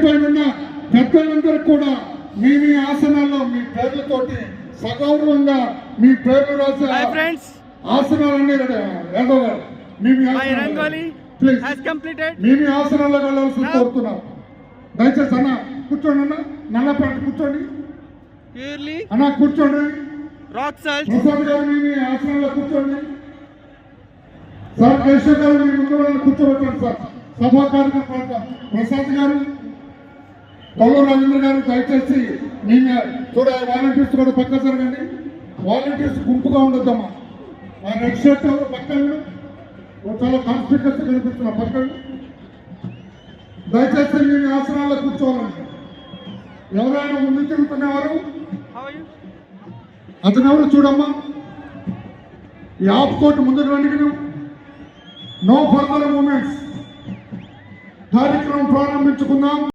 పైన ఉన్న పెద్దలందరూ కూడా మీ ఆసనాల్లో మీ పేర్లతోటి సగౌరవంగా మీ పేర్లు రాసి ఆసనాలన్నీ మీ ఆసనాల్లో వెళ్ళాల్సి కోరుతున్నాం. దయచేసి అన్న కూర్చోండి, అన్న నల్లపేట కూర్చోండి, అన్న కూర్చోండి. ప్రసాద్ గారు మీ ఆసనాల్లో కూర్చోండి. సార్ కేశవ్ గారు మీ ముందు వాళ్ళని కూర్చోబెట్టండి. సార్ సభా కార్యక్రమం ప్రసాద్ గారు, కొల్లు రవీంద్ర గారు దయచేసి మీ చూడ వాలంటీర్స్ కూడా పక్క జరగండి. వాలంటీర్స్ గుంపుగా ఉండొద్దమ్మా. ఆ రెడ్ షర్ట్ పక్కన చాలా కాన్స్పిక్యూస్ కనిపిస్తున్నా పక్కన. దయచేసి మీ ఆసనాల్లో కూర్చోవాలండి. ఎవరైనా ముందు తిరుగుతున్నవారు అతను ఎవరు చూడమ్మా. ఈ ఆఫ్ కోర్ట్ ముందుకు రండి. No further moments. కార్యక్రమం ప్రారంభించుకుందాం.